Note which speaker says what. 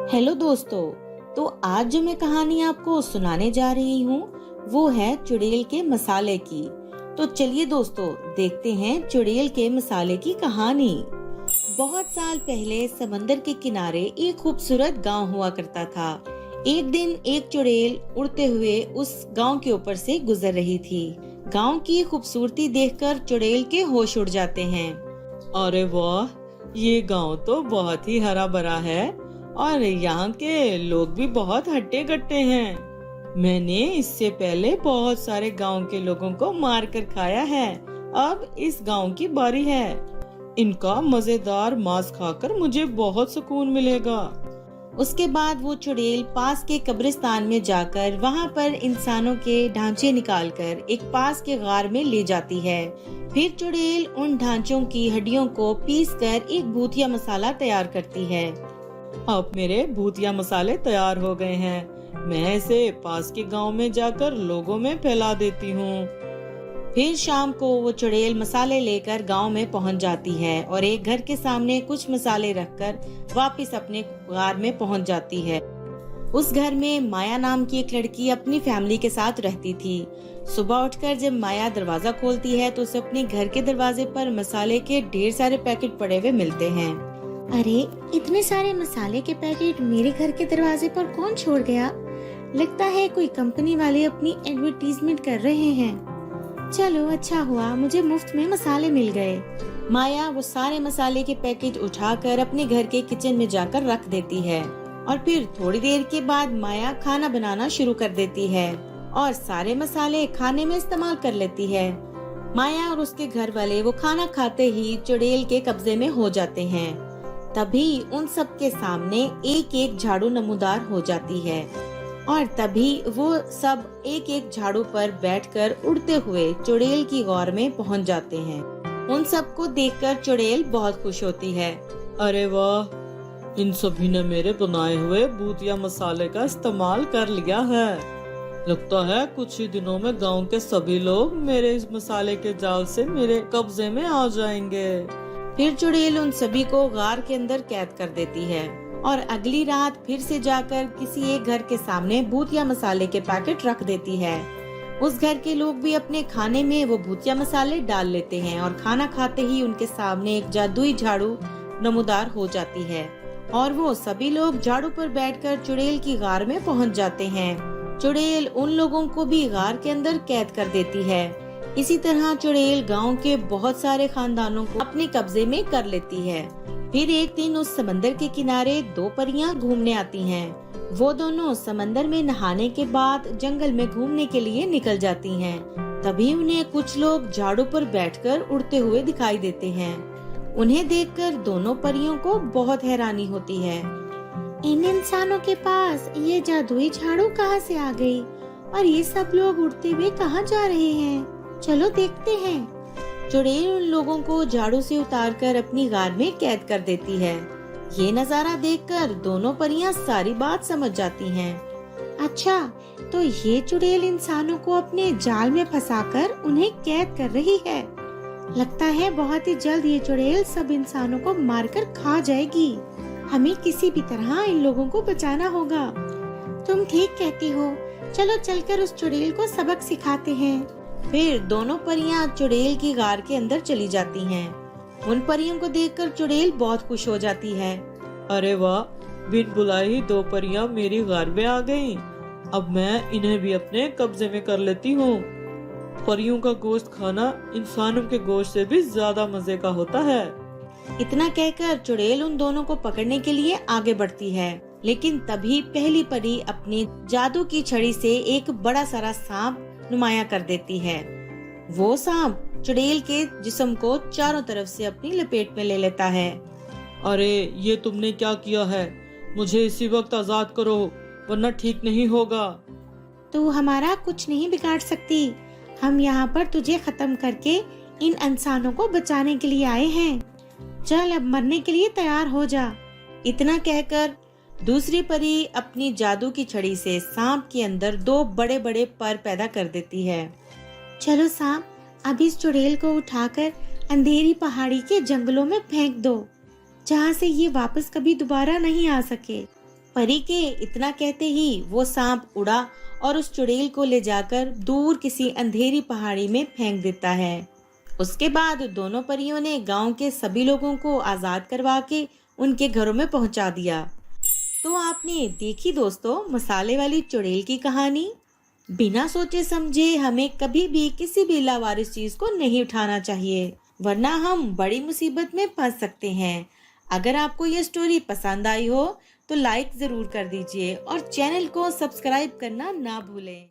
Speaker 1: Hello दोस्तों। तो आज जो मैं कहानी आपको सुनाने जा रही हूँ वो है चुड़ैल के मसाले की। तो चलिए दोस्तों देखते हैं चुड़ैल के मसाले की कहानी। बहुत साल पहले समंदर के किनारे एक खूबसूरत गांव हुआ करता था। एक दिन एक चुड़ैल उड़ते हुए उस गांव के ऊपर से गुजर रही थी। गांव की खूबसूरती देखकर चुड़ैल के होश उड़ जाते हैं।
Speaker 2: अरे वाह, ये गांव तो बहुत ही हरा भरा है और यहाँ के लोग भी बहुत हट्टे कट्टे हैं। मैंने इससे पहले बहुत सारे गांव के लोगों को मार कर खाया है। अब इस गांव की बारी है। इनका मजेदार मांस खाकर मुझे बहुत सुकून मिलेगा।
Speaker 1: उसके बाद वो चुड़ैल पास के कब्रिस्तान में जाकर वहाँ पर इंसानों के ढांचे निकालकर एक पास के गार में ले जाती है। फिर चुड़ैल उन ढांचों की हड्डियों को पीसकर एक भूतिया मसाला तैयार करती है।
Speaker 2: अब मेरे भूतिया मसाले तैयार हो गए हैं। मैं इसे पास के गांव में जाकर लोगों में फैला देती हूँ।
Speaker 1: फिर शाम को वो चुड़ैल मसाले लेकर गांव में पहुंच जाती है और एक घर के सामने कुछ मसाले रखकर वापस अपने गार में पहुंच जाती है। उस घर में माया नाम की एक लड़की अपनी फैमिली के साथ रहती थी। सुबह उठकर जब माया दरवाजा खोलती है तो उसे अपने घर के दरवाजे पर मसाले के ढेर सारे पैकेट पड़े हुए मिलते हैं।
Speaker 3: अरे, इतने सारे मसाले के पैकेट मेरे घर के दरवाजे पर कौन छोड़ गया? लगता है कोई कंपनी वाले अपनी एडवर्टीजमेंट कर रहे हैं। चलो, अच्छा हुआ मुझे मुफ्त में मसाले मिल गए।
Speaker 1: माया वो सारे मसाले के पैकेट उठाकर अपने घर के किचन में जाकर रख देती है और फिर थोड़ी देर के बाद माया खाना बनाना शुरू कर देती है और सारे मसाले खाने में इस्तेमाल कर लेती है। माया और उसके घर वाले वो खाना खाते ही चुड़ैल के कब्जे में हो जाते हैं। तभी उन सब के सामने एक एक झाड़ू नमूदार हो जाती है और तभी वो सब एक एक झाड़ू पर बैठकर उड़ते हुए चुड़ैल की गौर में पहुंच जाते हैं। उन सबको देखकर चुड़ैल बहुत खुश होती है।
Speaker 2: अरे वाह, इन सभी ने मेरे बनाए हुए भूतिया मसाले का इस्तेमाल कर लिया है। लगता है कुछ ही दिनों में गांव के सभी लोग मेरे इस मसाले के जाल से मेरे कब्जे में आ जाएंगे।
Speaker 1: फिर चुड़ैल उन सभी को गार के अंदर कैद कर देती है और अगली रात फिर से जाकर किसी एक घर के सामने भूतिया मसाले के पैकेट रख देती है। उस घर के लोग भी अपने खाने में वो भूतिया मसाले डाल लेते हैं और खाना खाते ही उनके सामने एक जादुई झाड़ू नमूदार हो जाती है और वो सभी लोग झाड़ू पर बैठकर चुड़ैल की गार में पहुंच जाते हैं। चुड़ैल उन लोगों को भी गार के अंदर कैद कर देती है। इसी तरह चुड़ैल गांव के बहुत सारे खानदानों को अपने कब्जे में कर लेती है। फिर एक दिन उस समंदर के किनारे दो परियां घूमने आती हैं। वो दोनों समंदर में नहाने के बाद जंगल में घूमने के लिए निकल जाती हैं। तभी उन्हें कुछ लोग झाड़ू पर बैठकर उड़ते हुए दिखाई देते हैं। उन्हें देखकर दोनों परियों को बहुत हैरानी होती है।
Speaker 3: इन इंसानों के पास ये जादुई झाड़ू कहाँ से आ गई और ये सब लोग उड़ते हुए कहाँ जा रहे हैं? चलो देखते हैं।
Speaker 1: चुड़ैल उन लोगों को झाड़ू से उतारकर अपनी गार में कैद कर देती है। ये नजारा देखकर दोनों परियां सारी बात समझ जाती हैं।
Speaker 3: अच्छा, तो ये चुड़ैल इंसानों को अपने जाल में फंसाकर उन्हें कैद कर रही है। लगता है बहुत ही जल्द ये चुड़ैल सब इंसानों को मारकर खा जाएगी। हमें किसी भी तरह इन लोगों को बचाना होगा। तुम ठीक कहती हो। चलो चलकर उस चुड़ैल को सबक सिखाते हैं।
Speaker 1: फिर दोनों परियां चुड़ैल की गार के अंदर चली जाती हैं। उन परियों को देखकर चुड़ैल बहुत खुश हो जाती है।
Speaker 2: अरे वाह, बिन बुलाए ही दो परियां मेरी गार में आ गईं। अब मैं इन्हें भी अपने कब्जे में कर लेती हूँ। परियों का गोश्त खाना इंसानों के गोश्त से भी ज्यादा मजे का होता है।
Speaker 1: इतना कहकर चुड़ैल उन दोनों को पकड़ने के लिए आगे बढ़ती है, लेकिन तभी पहली परी अपनी जादू की छड़ी से एक बड़ा सारा सांप नुमाया कर देती है। वो सांप चुड़ैल के जिस्म को चारों तरफ से अपनी लपेट में ले लेता है।
Speaker 2: अरे, ये तुमने क्या किया है? मुझे इसी वक्त आजाद करो वरना ठीक नहीं होगा।
Speaker 3: तू हमारा कुछ नहीं बिगाड़ सकती। हम यहाँ पर तुझे खत्म करके इन इंसानों को बचाने के लिए आए हैं। चल, अब मरने के लिए तैयार हो जा।
Speaker 1: इतना कहकर दूसरी परी अपनी जादू की छड़ी से सांप के अंदर दो बड़े बड़े पर पैदा कर देती है।
Speaker 3: चलो सांप, अब इस चुड़ैल को उठाकर अंधेरी पहाड़ी के जंगलों में फेंक दो, जहाँ से ये वापस कभी दोबारा नहीं आ सके।
Speaker 1: परी के इतना कहते ही वो सांप उड़ा और उस चुड़ैल को ले जाकर दूर किसी अंधेरी पहाड़ी में फेंक देता है। उसके बाद दोनों परियों ने गांव के सभी लोगों को आजाद करवा के उनके घरों में पहुंचा दिया। तो आपने देखी दोस्तों मसाले वाली चुड़ैल की कहानी। बिना सोचे समझे हमें कभी भी किसी भी लावारिस चीज को नहीं उठाना चाहिए, वरना हम बड़ी मुसीबत में फंस सकते हैं। अगर आपको ये स्टोरी पसंद आई हो तो लाइक जरूर कर दीजिए और चैनल को सब्सक्राइब करना ना भूलें।